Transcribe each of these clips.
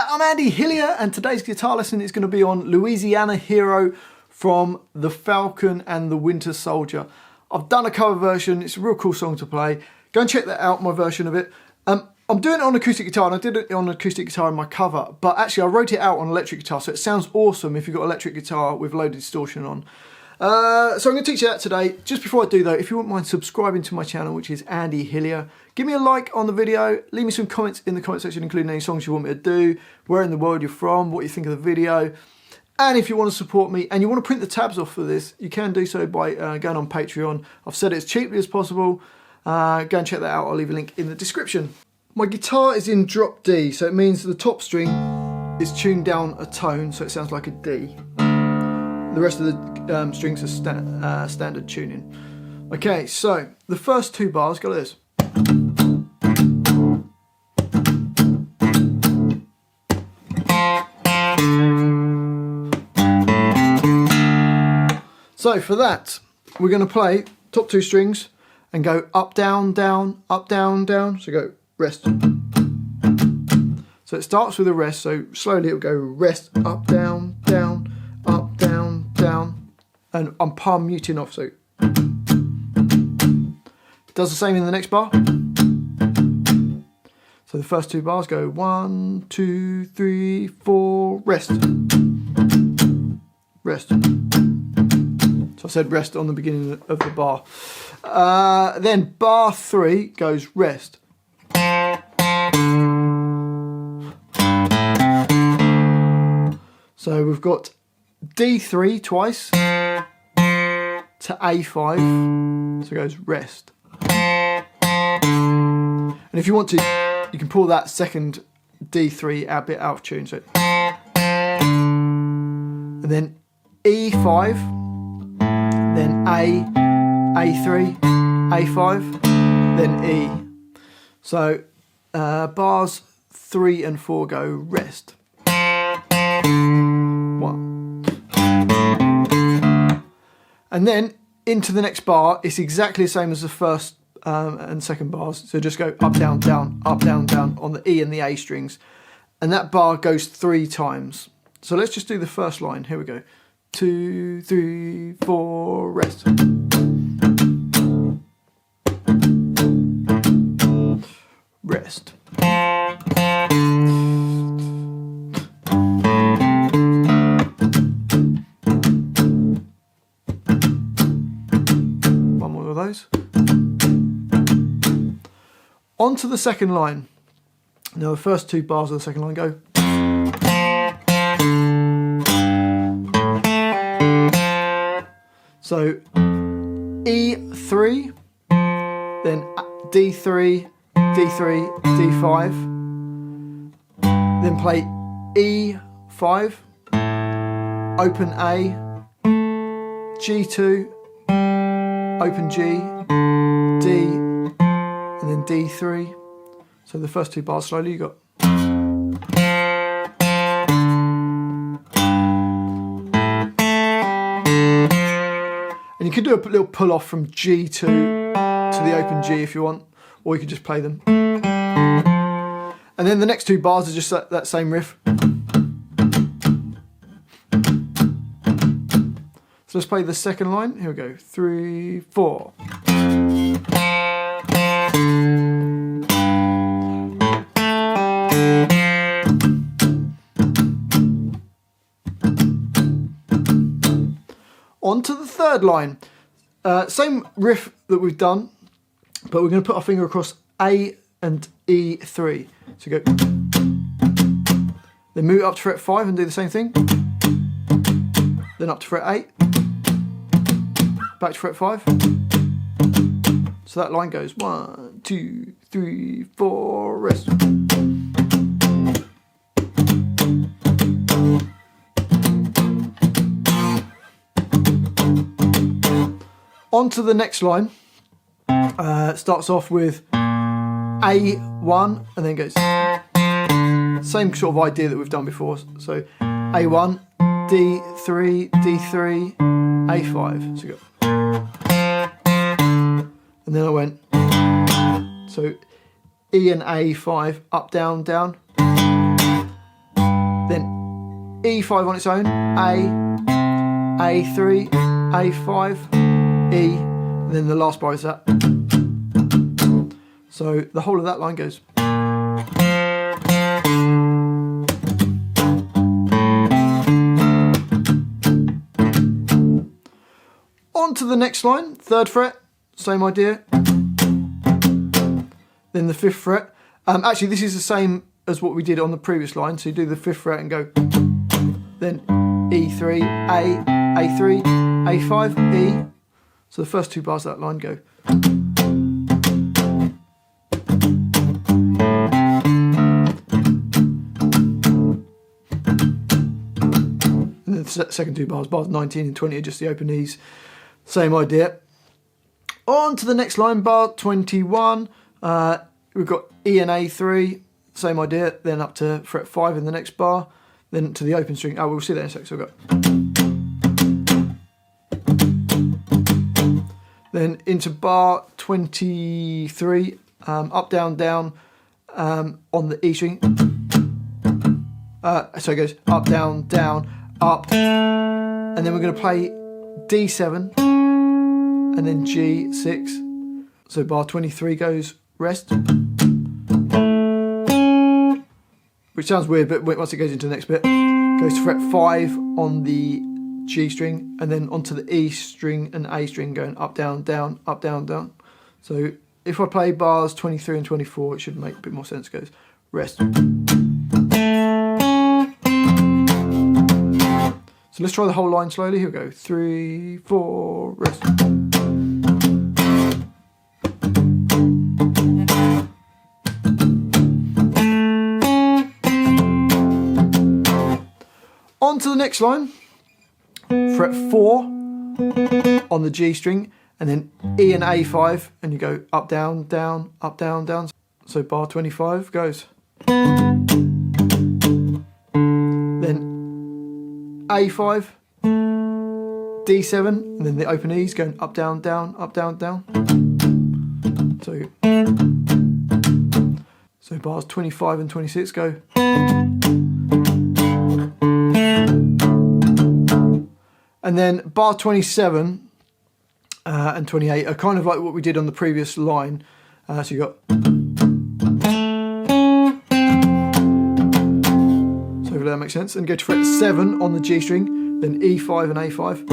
Hi, I'm Andy Hillier, and today's guitar lesson is going to be on Louisiana Hero from the Falcon and the Winter Soldier. I've done a cover version, it's a real cool song to play. Go and check that out, my version of it. I'm doing it on acoustic guitar, and I did it on acoustic guitar in my cover, but actually I wrote it out on electric guitar, so it sounds awesome if you've got electric guitar with low distortion on. So I'm going to teach you that today. Just before I do though, if you wouldn't mind subscribing to my channel, which is Andy Hillier, give me a like on the video, leave me some comments in the comment section, including any songs you want me to do, where in the world you're from, what you think of the video. And if you want to support me and you want to print the tabs off for this, you can do so by going on Patreon. I've set it as cheaply as possible. Go and check that out. I'll leave a link in the description. My guitar is in drop D, so it means the top string is tuned down a tone, so it sounds like a D. The rest of the strings are standard tuning. Okay, so the first two bars go like this. So for that, we're going to play top two strings and go up, down, down, up, down, down. So go rest. So it starts with a rest, so slowly it'll go rest, up, down, down, up, down, down. And I'm palm muting off, so it does the same in the next bar. So the first two bars go 1, 2, 3, 4, rest. Rest. So I said rest on the beginning of the bar. Then bar 3 goes rest. So we've got D3 twice to A5, so it goes rest. And if you want to, you can pull that second D3 a bit out of tune. So, and then E5, then A, A3, A5, then E. So bars 3 and 4 go rest. 1. And then into the next bar, it's exactly the same as the first and second bars. So just go up, down, down, up, down, down on the E and the A strings. And that bar goes 3 times. So let's just do the first line. Here we go. 2, 3, 4, rest. Rest. One more of those. On to the second line. Now the first 2 bars of the second line go. So E3, then D3, D3, D5, then play E5, open A, G2, open G, D, and then D3. So the first 2 bars slowly you got. And you can do a little pull off from G2 to the open G if you want, or you could just play them. And then the next 2 bars are just that same riff. So let's play the second line. Here we go. 3, 4. On to the third line. Same riff that we've done, but we're going to put our finger across A and E3. So go. Then move it up to fret 5 and do the same thing. Then up to fret 8. Back to fret 5. So that line goes 1, 2, 3, 4, rest. On to the next line. Starts off with A1 and then goes same sort of idea that we've done before. So A1, D3, D3, A5. So you go. And then I went. So E and A5, up, down, down. then E5 on its own, A, A3, A5, E, and then the last bar is that. So the whole of that line goes. On to the next line, 3rd fret, same idea. Then the 5th fret. Actually, this is the same as what we did on the previous line. So you do the 5th fret and go. Then E3, A, A3, A5, E. So the first 2 bars of that line go. And then the second 2 bars, bars 19 and 20 are just the open E's. Same idea. On to the next line, bar 21. We've got E and A3, same idea. Then up to fret 5 in the next bar. Then to the open string. Oh, we'll see that in a sec. So we've got. Then into bar 23, up, down, down on the E string. So it goes up, down, down, up. And then we're going to play D7 and then G6. So bar 23 goes rest. Which sounds weird, but once it goes into the next bit, goes to fret 5 on the G string and then onto the E string and A string going up, down, down, up, down, down. So if I play bars 23 and 24, it should make a bit more sense. It goes rest. So let's try the whole line slowly. Here we go. 3, 4, rest. On to the next line. Fret 4 on the G string and then E and A5 and you go up, down, down, up, down, down. So bar 25 goes. Then A5, D7, and then the open E's going up, down, down, up, down, down. So bars 25 and 26 go. And then bar 27 and 28 are kind of like what we did on the previous line. So you got. So hopefully that makes sense. And go to fret 7 on the G string, then E5 and A5.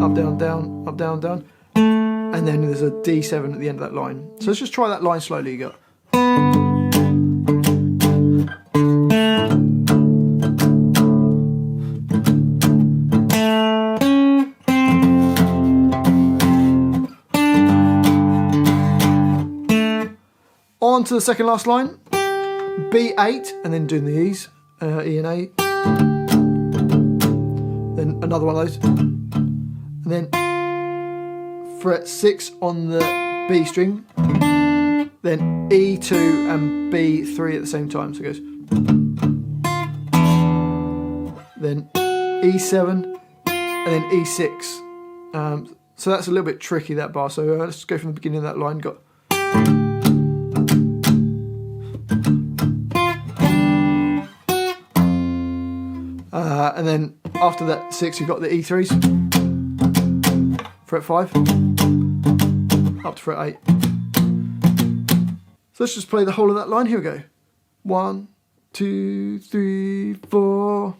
Up, down, down, up, down, down. And then there's a D7 at the end of that line. So let's just try that line slowly. You got. On to the second last line, B8, and then doing the E's, E and A, then another one of those, and then fret 6 on the B string, then E2 and B3 at the same time, so it goes, then E7, and then E6, so that's a little bit tricky, that bar, so let's go from the beginning of that line, got. And then after that 6 you've got the E3s, fret 5, up to fret 8. So let's just play the whole of that line. Here we go. 1, 2, 3, 4.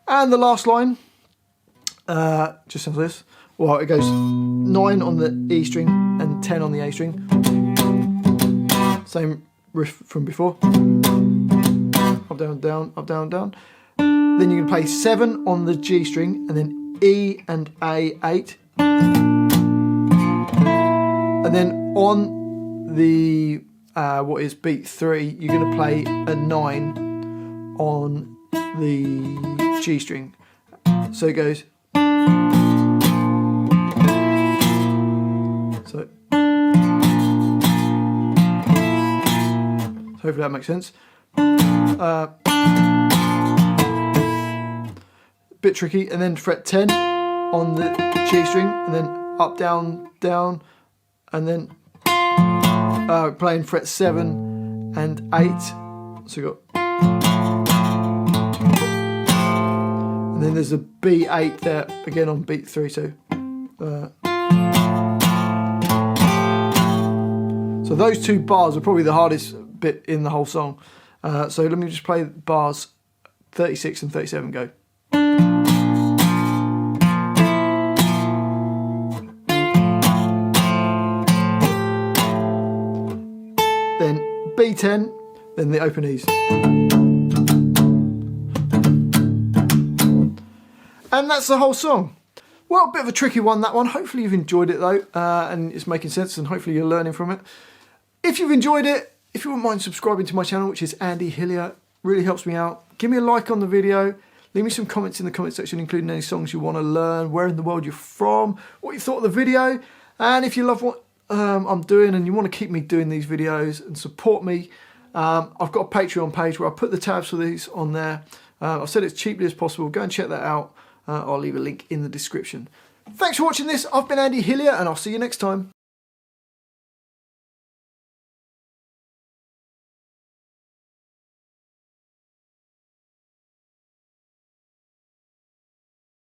And the last line. Just sounds like this. Well, it goes 9 on the E string and 10 on the A string. Same riff from before. Up, down, down, up, down, down. Then you can play 7 on the G string and then E and A 8. And then on the what is beat 3, you're going to play a 9 on the G string. So it goes. So hopefully that makes sense. bit tricky. And then fret 10 on the G string, and then up, down, down, and then playing fret 7 and 8. So you got, and then there's a B8 there again on beat 3 too. So those 2 bars are probably the hardest bit in the whole song. So let me just play bars 36 and 37. Go. Then B10, then the open E's. And that's the whole song. Well, a bit of a tricky one, that one. Hopefully you've enjoyed it though, and it's making sense, and hopefully you're learning from it. If you've enjoyed it, if you wouldn't mind subscribing to my channel, which is Andy Hillier, really helps me out. Give me a like on the video. Leave me some comments in the comment section, including any songs you want to learn, where in the world you're from, what you thought of the video. And if you love what I'm doing and you want to keep me doing these videos and support me, I've got a Patreon page where I put the tabs for these on there. I've said it as cheaply as possible. Go and check that out. I'll leave a link in the description. Thanks for watching this. I've been Andy Hillier, and I'll see you next time.